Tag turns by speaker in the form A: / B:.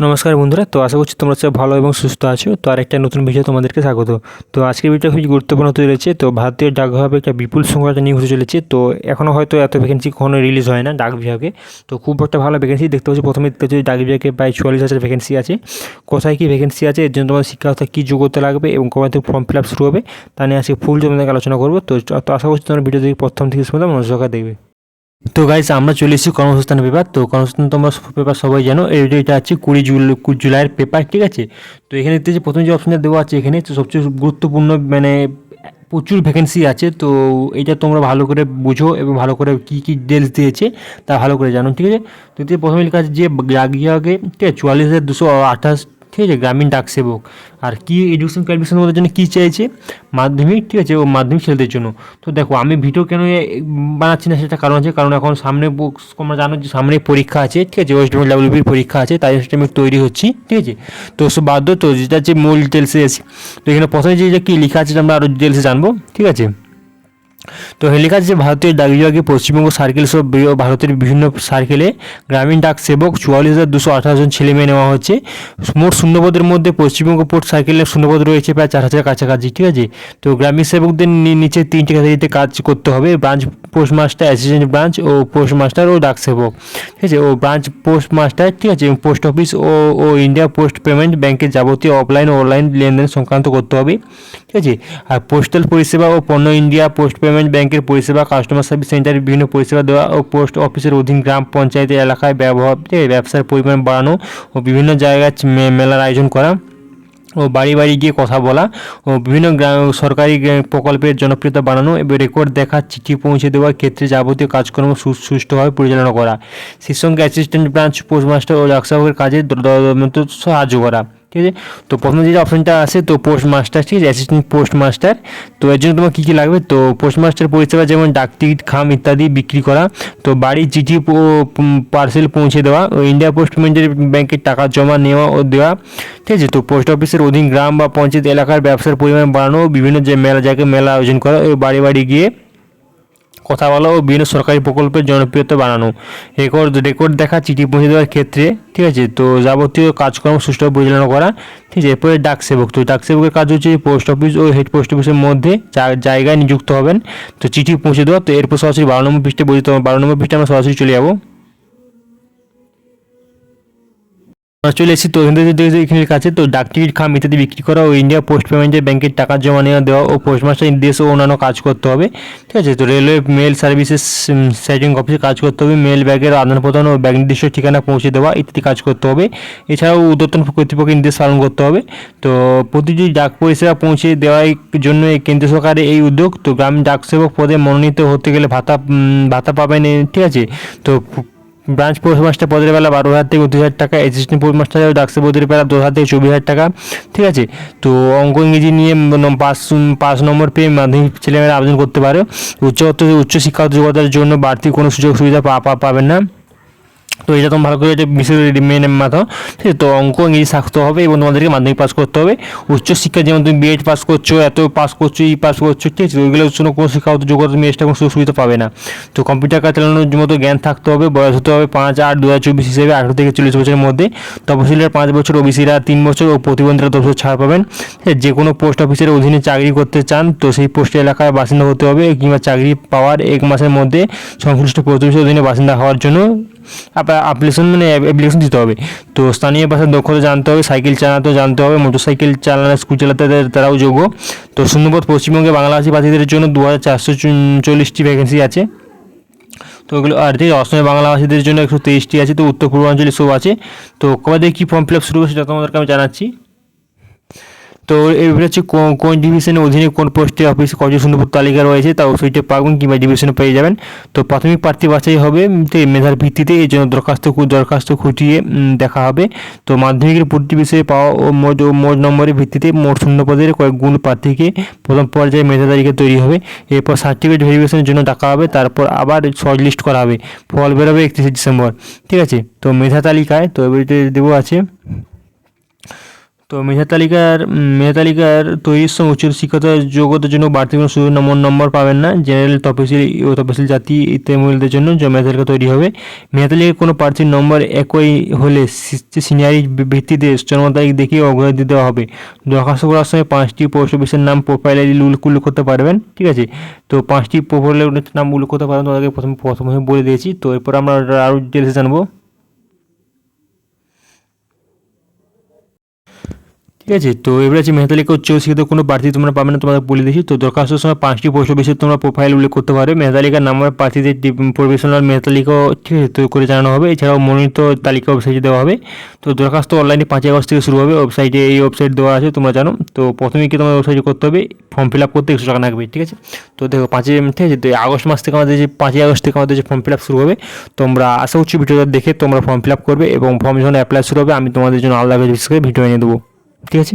A: নমস্কার বন্ধুরা, তো আশা করছি তোমরা সব ভালো এবং সুস্থ আছো। তো আরেকটা নতুন ভিডিও তোমাদেরকে স্বাগত। তো আজকের ভিডিওটা খুবই গুরুত্বপূর্ণ হতে চলেছে। তো ভারতীয় ডাক বিভাগে একটা বিপুল সংখ্যক একটা নিয়োগ হতে চলেছে। তো এখনও হয়তো এত ভ্যাকেন্সি কখনো রিলিজ হয় না ডাক বিভাগে। তো খুব একটা ভালো ভ্যাকেন্সি দেখতে পাচ্ছি। প্রথমে দেখতে পাচ্ছি ডাক বিভাগে প্রায় 44,000 ভ্যাকেন্সি আছে। কোথায় কী ভ্যাকেন্সি আছে, এর জন্য তোমাদের শিক্ষাগত কী যোগ্যতা লাগবে এবং কবে থেকে ফর্ম ফিল আপ শুরু হবে তা নিয়ে আজকে ফুল তোমাদেরকে আলোচনা করবো। তো আশা করছি তোমরা ভিডিও দেখে প্রথম থেকে শুনতে মনোযোগ দেখবে। তো গাইস, আমরা চলে এসেছি কর্মসংস্থান পেপার। তো কর্মসংস্থান তোমরা পেপার সবাই জানো, এটা আছে 20 জুলাইয়ের পেপার, ঠিক আছে। তো এখানে দেখতে যে প্রথমে যে অপশনটা দেওয়া আছে এখানে, তো সবচেয়ে গুরুত্বপূর্ণ মানে প্রচুর ভ্যাকেন্সি আছে। তো এটা তোমরা ভালো করে বুঝো এবং ভালো করে কী কী ডিটেলস দিয়েছে তা ভালো করে জানো, ঠিক আছে। তো এতে প্রথমে লেখা আছে যে ডাক বিভাগে, ঠিক আছে, 44,228, ঠিক আছে, গ্রামীণ ডাক সেবক। আর কি এডুকেশন কোয়ালিফিকেশন ওদের জন্য কী চাইছে, মাধ্যমিক, ঠিক আছে, ও মাধ্যমিক ছেলেদের জন্য। তো দেখো, আমি ভিডিও কেন বানাচ্ছি না সেটা কারণ আছে, কারণ এখন সামনে তোমরা জানো যে সামনে পরীক্ষা আছে, ঠিক আছে, ওয়েস্ট বেঙ্গল ডাব্লিউবির পরীক্ষা আছে, তাই জন্য আমি তৈরি হচ্ছি, ঠিক আছে। তো সব বাধ্য, তো যেটা হচ্ছে মূল ডিটেলসে আছে। তো এখানে প্রথমে যে কী লেখা আছে আমরা আরও ডিটেলসে জানবো, ঠিক আছে। তো লেখা আছে ভারতীয় ডাক বিভাগে পশ্চিমবঙ্গ সার্কেল সহ ভারতের বিভিন্ন সার্কেলে গ্রামীণ ডাক সেবক 44,218 জন ছেলে মেয়ে নেওয়া হচ্ছে। মোট শূন্যপদের মধ্যে পশ্চিমবঙ্গ পোর্ট সার্কেলের শূন্যপদ রয়েছে প্রায় 4,000 কাছাকাছি, ঠিক আছে। তো গ্রামীণ সেবকদের নিচে 3টি ক্যাটাগরিতে কাজ করতে হবে: ব্রাঞ্চ পোস্টমাস্টার, অ্যাসিস্ট্যান্ট ব্রাঞ্চ ও পোস্টমাস্টার ও ডাক সেবক, ঠিক আছে, ও ব্রাঞ্চ পোস্টমাস্টার, ঠিক আছে, এবং পোস্ট অফিস ও ইন্ডিয়া পোস্ট পেমেন্ট ব্যাংকের যাবতীয় অফলাইন ও অনলাইন লেনদেন সংক্রান্ত করতে হবে, ঠিক আছে। আর পোস্টাল পরিষেবা ও পণ্য ইন্ডিয়া পোস্ট পেমেন্ট ব্যাংকের পরিষেবা, কাস্টমার সার্ভিস সেন্টারের বিভিন্ন পরিষেবা দেওয়া ও পোস্ট অফিসের অধীন গ্রাম পঞ্চায়েতের এলাকায় ব্যবসার পরিমাণ বাড়ানো ও বিভিন্ন জায়গায় মেলার আয়োজন করা ও বাড়ি বাড়ি গিয়ে কথা বলা ও বিভিন্ন সরকারি প্রকল্পের জনপ্রিয়তা বাড়ানো এবং রেকর্ড দেখা, চিঠি পৌঁছে দেওয়ার ক্ষেত্রে যাবতীয় কাজকর্ম সুষ্ঠুভাবে পরিচালনা করা। সেই সঙ্গে অ্যাসিস্ট্যান্ট ব্রাঞ্চ পোস্টমাস্টার ও ডাকসেবকের কাজে সাহায্য করা, ঠিক আছে। তো প্রথমে যে অপশনটা আছে, তো পোস্ট মাস্টার, ঠিক আছে, অ্যাসিস্ট্যান্ট পোস্ট মাস্টার। তো এর জন্য তোমার কী কী লাগবে, তো পোস্ট মাস্টার পরিষেবা যেমন ডাক টিকিট, খাম ইত্যাদি বিক্রি করা, তো বাড়ির চিঠি ও পার্সেল পৌঁছে দেওয়া, ও ইন্ডিয়া পোস্ট পেমেন্টের ব্যাংকের টাকা জমা নেওয়া ও দেওয়া, ঠিক আছে। তো পোস্ট অফিসের অধীন গ্রাম বা পঞ্চায়েত এলাকার ব্যবসার পরিমাণ বাড়ানো, বিভিন্ন যে জায়গায় মেলা আয়োজন করা, ও বাড়ি বাড়ি গিয়ে কথা বলা ও বিভিন্ন সরকারি প্রকল্পের জনপ্রিয়তা বাড়ানো, রেকর্ড দেখা, চিঠি পৌঁছে দেওয়ার ক্ষেত্রে, ঠিক আছে। তো যাবতীয় কাজকর্ম সুষ্ঠুভাবে পরিচালনা করা, ঠিক আছে। এরপরে ডাক সেবক, তো ডাক সেবকের কাজ হচ্ছে পোস্ট অফিস ও হেড পোস্ট অফিসের মধ্যে জায়গায় নিযুক্ত হবেন, তো চিঠি পৌঁছে দেওয়া। তো এরপর সরাসরি 12 নম্বর পৃষ্ঠে বলতে 12 নম্বর পৃষ্ঠে আমরা সরাসরি চলে যাবো। চলে এসেছি। তো এখানে কাছে, তো ডাক টিকিট, খাম ইত্যাদি বিক্রি করা ও ইন্ডিয়া পোস্ট পেমেন্টের ব্যাংকের টাকা জমা নেওয়া দেওয়া ও পোস্টমাস্টার নির্দেশ ও অন্যান্য কাজ করতে হবে, ঠিক আছে। তো রেলওয়ে মেল সার্ভিসেস সাইটিং অফিসে কাজ করতে হবে, মেল ব্যাগের আদান প্রদান ও ব্যাগ নির্দিষ্ট ঠিকানা পৌঁছে দেওয়া ইত্যাদি কাজ করতে হবে। এছাড়াও ঊর্ধ্বতন কর্তৃপক্ষের নির্দেশ পালন করতে হবে। তো প্রতিটি ডাক পরিষেবা পৌঁছে দেওয়ার জন্য কেন্দ্র সরকারের এই উদ্যোগ। তো গ্রামীণ ডাক সেবক পদে মনোনীত হতে গেলে ভাতা পাবেন, ঠিক আছে। তো ব্রাঞ্চ পোস্টমাস্টার পদের বেলা 12,000 থেকে 29,000 টাকা, অ্যাসিস্ট্যান্ট পোস্টমাস্টার ডাকসে পদের বেলা 10,000 থেকে 24,000 টাকা, ঠিক আছে। তো অঙ্ক ইংরেজি নিয়ে 5 নম্বর পেয়ে মাধ্যমিক ছেলেমেয়েরা আবেদন করতে পারে। উচ্চ শিক্ষাগত যোগ্যতার জন্য বাড়তি কোনো সুযোগ সুবিধা পাবেন না। তো এটা তোমার ভালো করে এটা বিশেষ মেনে মাথাও, ঠিক আছে। তো অঙ্ক ইংরেজি থাকতে হবে এবং তোমাদেরকে মাধ্যমিক পাস করতে হবে। উচ্চশিক্ষা যেমন তুমি বিএড পাস করছো, এত পাস করছো, পাস করছো, ঠিক আছে, ওইগুলোর জন্য কোনো শিক্ষাগত যোগ্যতা তুমি এক্সট্রা কোনো সুযোগ সুবিধা পাবে না। তো কম্পিউটার কাজ চালানোর মতো জ্ঞান থাকতে হবে। বয়স হতে হবে 5/8/2024 হিসেবে 18 থেকে 40 বছরের মধ্যে। তপশিলীরা 5 বছর, ওবিসিরা 3 বছর ও প্রতিবন্ধীরা 10 বছর ছাড় পাবেন। যে কোনো পোস্ট অফিসের অধীনে চাকরি করতে চান, তো সেই পোস্টের এলাকার বাসিন্দা হতে হবে কিংবা চাকরি পাওয়ার 1 মাসের মধ্যে সংশ্লিষ্ট পোস্ট অফিসের অধীনে বাসিন্দা হওয়ার জন্য অ্যাপ্লিকেশন দিতে হবে। তো স্থানীয় ভাষার দক্ষতা জানতে হবে, সাইকেল চালাতেও জানতে হবে, মোটরসাইকেল চালানো, স্কুল চালাতে তারাও যোগ্য। তো শূন্যপদ পশ্চিমবঙ্গে বাংলাভাষী প্রার্থীদের জন্য 2,440টি ভ্যাকেন্সি আছে। তো ওগুলো আর যে অসমে বাংলাভাষীদের জন্য 123টি আছে। তো উত্তর পূর্বাঞ্চলে সব আছে। তো কবে থেকে কী ফর্ম ফিল আপ শুরু হবে সেটা তোমাদেরকে আমি জানাচ্ছি। তো এবারে হচ্ছে কোন ডিভিশনের অধীনে কোন পোস্টে অফিসে কজন শূন্যপদ তালিকা রয়েছে তা ওয়েবসাইটে পাবেন কিংবা ডিভিশনে পেয়ে যাবেন। তো প্রাথমিক প্রার্থী বাছাই হবে মেধার ভিত্তিতে, এই জন্য দরখাস্ত খুঁটিয়ে দেখা হবে। তো মাধ্যমিকের প্রতিটি বিষয়ে পাওয়া ও মোট নম্বরের ভিত্তিতে মোট শূন্যপদের কয়েক গুণ প্রার্থীকে প্রথম পর্যায়ে মেধা তালিকা তৈরি হবে। এরপর সার্টিফিকেট ভেরিফিকেশনের জন্য ডাকা হবে, তারপর আবার শর্ট লিস্ট করা হবে। ফল বেরোবে 31শে ডিসেম্বর, ঠিক আছে। তো মেধা তালিকায় তো এবারে দেবো আছে। তো মেধা তালিকার তৈরির সময় উচ্চ শিক্ষাগত যোগ্যতার জন্য বাড়তি কোনো সুযোগ নম্বর পাবেন না। জেনারেল, তফসিল ও তফসিল জাতি ইত্যাদি মহিলাদের জন্য যে মেধা তালিকা তৈরি হবে, মেধা তালিকায় কোনো প্রার্থীর নম্বর একই হলে সিনিয়রি ভিত্তিতে জন্ম তারিখ দেখিয়ে অগ্রাধিকার দেওয়া হবে। দরখাস্ত করার সময় 5টি পোস্ট অফিসের নাম প্রোফাইল আইডি উল্লেখ করতে পারবেন, ঠিক আছে। তো 5টি প্রোফাইলের নাম উল্লেখ করতে পারবেন, তোমাদেরকে প্রথমে বলে দিয়েছি। তো এরপর আমরা আরও ডিটেলসে জানবো, ঠিক আছে। তো এবার আছে মেধা তালিকা উচ্চ শিক্ষিত কোনো প্রার্থী তোমরা পাবে না, তোমাদের বলে দিয়েছি। তো দরখাস্তের সময় 5টি পোস্ট অফিসে তোমরা প্রোফাইল উল্লেখ করতে পারবে। মেধা তালিকার নামের প্রার্থীদের প্রফেশনাল মেধা তালিকাও, ঠিক আছে, তৈরি করে জানানো হবে। এছাড়াও মনোনীত তালিকা ওয়েবসাইটে দেওয়া হবে। তো দরখাস্ত অনলাইনে 5 আগস্ট থেকে শুরু হবে। ওয়েবসাইটে এই ওয়েবসাইট দেওয়া আছে, তোমরা জানো। তো প্রথমেই কি তোমার ওয়েবসাইটে করতে হবে, ফর্ম ফিল আপ করতে 100 টাকা লাগবে, ঠিক আছে। তো দেখো 5 ঠিক আছে, তো আগস্ট মাস থেকে আমাদের যে 5 আগস্ট থেকে আমাদের যে ফর্ম ফিল আপ শুরু হবে। তোমরা আশা করছি ভিডিওটা দেখে তোমরা ফর্ম ফিল আপ করবে এবং ফর্ম যখন অ্যাপ্লাই শুরু হবে আমি তোমাদের জন্য আলাদা ভিডিও এনে দেবো, ঠিক আছে।